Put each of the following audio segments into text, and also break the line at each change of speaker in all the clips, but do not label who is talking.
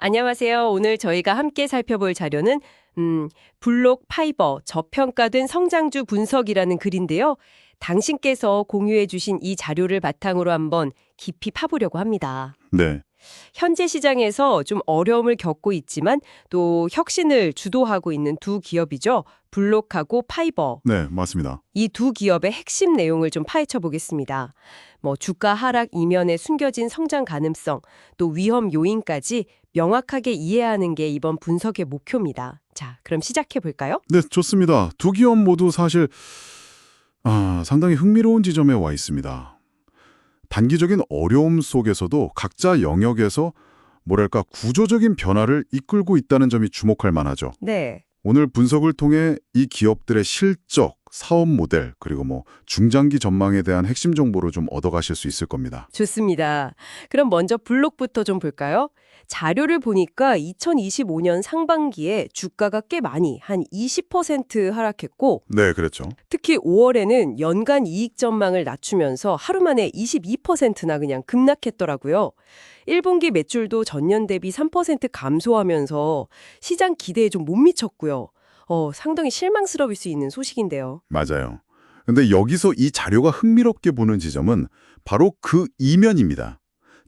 안녕하세요. 오늘 저희가 함께 살펴볼 자료는 블록 파이버 저평가된 성장주 분석이라는 글인데요. 당신께서 공유해 주신 이 자료를 바탕으로 한번 깊이 파보려고 합니다.
네,
현재 시장에서 좀 어려움을 겪고 있지만 또 혁신을 주도하고 있는 두 기업이죠. 블록하고 파이버.
네, 맞습니다.
이 두 기업의 핵심 내용을 좀 파헤쳐 보겠습니다. 주가 하락 이면에 숨겨진 성장 가능성, 또 위험 요인까지 명확하게 이해하는 게 이번 분석의 목표입니다. 자, 그럼 시작해 볼까요?
네, 좋습니다. 두 기업 모두 사실 상당히 흥미로운 지점에 와 있습니다. 단기적인 어려움 속에서도 각자 영역에서 뭐랄까 구조적인 변화를 이끌고 있다는 점이 주목할 만하죠.
네.
오늘 분석을 통해 이 기업들의 실적, 사업 모델, 그리고 중장기 전망에 대한 핵심 정보를 좀 얻어가실 수 있을 겁니다.
좋습니다. 그럼 먼저 블록부터 좀 볼까요? 자료를 보니까 2025년 상반기에 주가가 꽤 많이 한 20% 하락했고
네, 그렇죠.
특히 5월에는 연간 이익 전망을 낮추면서 하루 만에 22%나 그냥 급락했더라고요. 1분기 매출도 전년 대비 3% 감소하면서 시장 기대에 좀 못 미쳤고요. 상당히 실망스러울 수 있는 소식인데요.
맞아요. 근데 여기서 이 자료가 흥미롭게 보는 지점은 바로 그 이면입니다.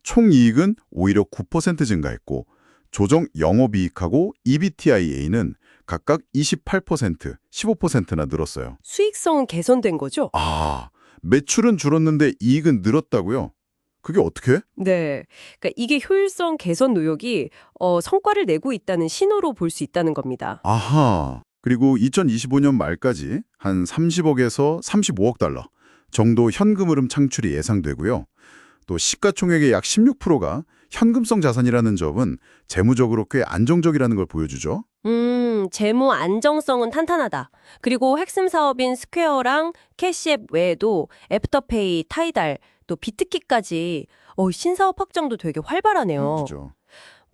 총이익은 오히려 9% 증가했고 조정 영업이익하고 EBITDA는 각각 28%, 15%나 늘었어요.
수익성은 개선된 거죠?
매출은 줄었는데 이익은 늘었다고요? 그게 어떻게?
네. 그러니까 이게 효율성 개선 노력이 성과를 내고 있다는 신호로 볼 수 있다는 겁니다.
아하. 그리고 2025년 말까지 한 30억에서 35억 달러 정도 현금 흐름 창출이 예상되고요. 또 시가총액의 약 16%가 현금성 자산이라는 점은 재무적으로 꽤 안정적이라는 걸 보여주죠.
재무 안정성은 탄탄하다. 그리고 핵심 사업인 스퀘어랑 캐시앱 외에도 애프터페이, 타이달, 또 비트키까지 신사업 확장도 되게 활발하네요.
그죠.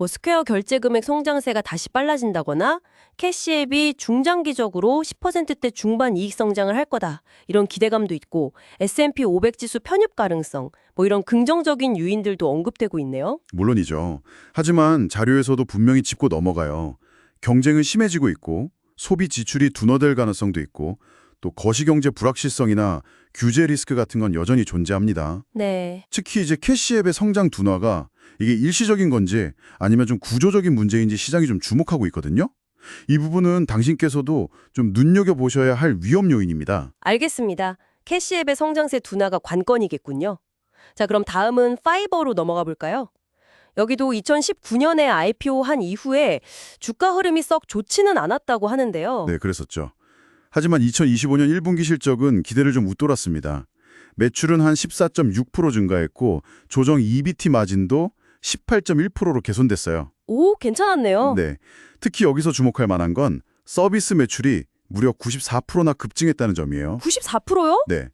스퀘어 결제 금액 성장세가 다시 빨라진다거나 캐시앱이 중장기적으로 10%대 중반 이익 성장을 할 거다. 이런 기대감도 있고 S&P 500 지수 편입 가능성, 이런 긍정적인 요인들도 언급되고 있네요.
물론이죠. 하지만 자료에서도 분명히 짚고 넘어가요. 경쟁은 심해지고 있고 소비 지출이 둔화될 가능성도 있고 또 거시경제 불확실성이나 규제 리스크 같은 건 여전히 존재합니다.
네.
특히 이제 캐시앱의 성장 둔화가 이게 일시적인 건지 아니면 좀 구조적인 문제인지 시장이 좀 주목하고 있거든요. 이 부분은 당신께서도 좀 눈여겨보셔야 할 위험 요인입니다.
알겠습니다. 캐시앱의 성장세 둔화가 관건이겠군요. 자, 그럼 다음은 파이버로 넘어가 볼까요? 여기도 2019년에 IPO 한 이후에 주가 흐름이 썩 좋지는 않았다고 하는데요.
네, 그랬었죠. 하지만 2025년 1분기 실적은 기대를 좀 웃돌았습니다. 매출은 한 14.6% 증가했고 조정 EBT 마진도 18.1%로 개선됐어요.
오, 괜찮았네요.
네, 특히 여기서 주목할 만한 건 서비스 매출이 무려 94%나 급증했다는 점이에요.
94%요?
네,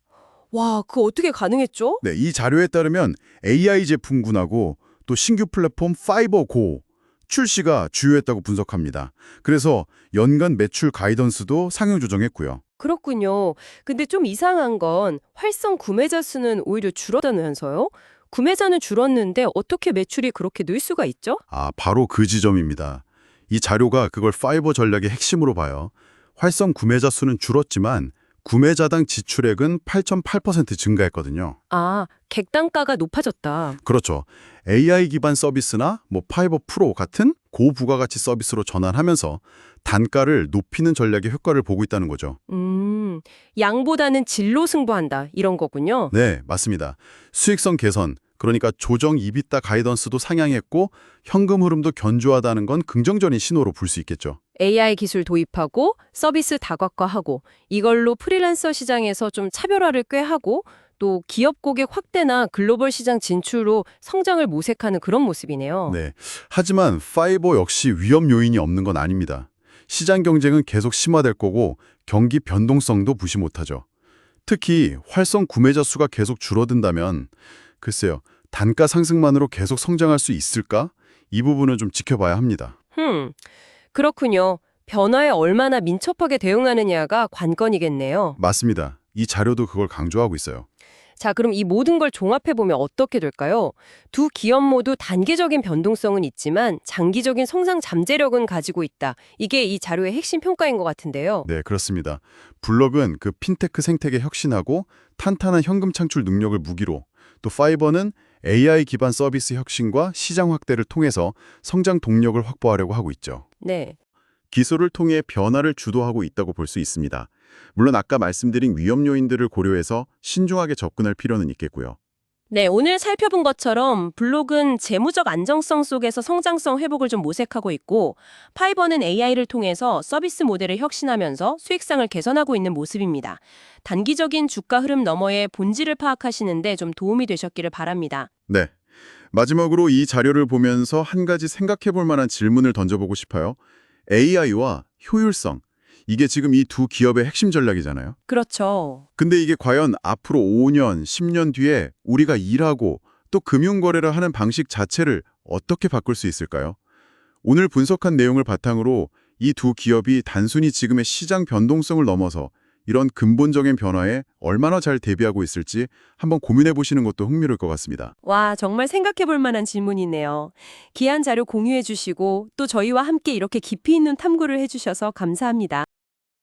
와, 그거 어떻게 가능했죠?
네, 이 자료에 따르면 AI 제품군하고 또 신규 플랫폼 파이버 고 출시가 주요했다고 분석합니다. 그래서 연간 매출 가이던스도 상향 조정했고요.
그렇군요. 근데 좀 이상한 건 활성 구매자 수는 오히려 줄었다면서요? 구매자는 줄었는데 어떻게 매출이 그렇게 늘 수가 있죠?
바로 그 지점입니다. 이 자료가 그걸 파이버 전략의 핵심으로 봐요. 활성 구매자 수는 줄었지만 구매자당 지출액은 8.8% 증가했거든요.
객단가가 높아졌다.
그렇죠. AI 기반 서비스나 파이버 프로 같은 고부가가치 서비스로 전환하면서 단가를 높이는 전략의 효과를 보고 있다는 거죠.
양보다는 질로 승부한다. 이런 거군요.
네, 맞습니다. 수익성 개선, 그러니까 조정 EBITDA 가이던스도 상향했고 현금 흐름도 견조하다는 건 긍정적인 신호로 볼 수 있겠죠.
AI 기술 도입하고 서비스 다각화하고 이걸로 프리랜서 시장에서 좀 차별화를 꾀하고 또 기업 고객 확대나 글로벌 시장 진출로 성장을 모색하는 그런 모습이네요.
네. 하지만 파이버 역시 위험 요인이 없는 건 아닙니다. 시장 경쟁은 계속 심화될 거고 경기 변동성도 무시 못하죠. 특히 활성 구매자 수가 계속 줄어든다면 글쎄요. 단가 상승만으로 계속 성장할 수 있을까? 이 부분은 좀 지켜봐야 합니다.
그렇군요. 변화에 얼마나 민첩하게 대응하느냐가 관건이겠네요.
맞습니다. 이 자료도 그걸 강조하고 있어요.
자, 그럼 이 모든 걸 종합해보면 어떻게 될까요? 두 기업 모두 단기적인 변동성은 있지만 장기적인 성장 잠재력은 가지고 있다. 이게 이 자료의 핵심 평가인 것 같은데요.
네, 그렇습니다. 블럭은 그 핀테크 생태계 혁신하고 탄탄한 현금 창출 능력을 무기로, 또 파이버는 AI 기반 서비스 혁신과 시장 확대를 통해서 성장 동력을 확보하려고 하고 있죠.
네.
기술을 통해 변화를 주도하고 있다고 볼 수 있습니다. 물론 아까 말씀드린 위험 요인들을 고려해서 신중하게 접근할 필요는 있겠고요.
네, 오늘 살펴본 것처럼 블록은 재무적 안정성 속에서 성장성 회복을 좀 모색하고 있고 파이버는 AI를 통해서 서비스 모델을 혁신하면서 수익성을 개선하고 있는 모습입니다. 단기적인 주가 흐름 너머의 본질을 파악하시는데 좀 도움이 되셨기를 바랍니다.
네. 마지막으로 이 자료를 보면서 한 가지 생각해 볼 만한 질문을 던져보고 싶어요. AI와 효율성. 이게 지금 이 두 기업의 핵심 전략이잖아요.
그렇죠.
근데 이게 과연 앞으로 5년, 10년 뒤에 우리가 일하고 또 금융거래를 하는 방식 자체를 어떻게 바꿀 수 있을까요? 오늘 분석한 내용을 바탕으로 이 두 기업이 단순히 지금의 시장 변동성을 넘어서 이런 근본적인 변화에 얼마나 잘 대비하고 있을지 한번 고민해 보시는 것도 흥미로울 것 같습니다.
와, 정말 생각해 볼 만한 질문이네요. 귀한 자료 공유해 주시고 또 저희와 함께 이렇게 깊이 있는 탐구를 해 주셔서 감사합니다.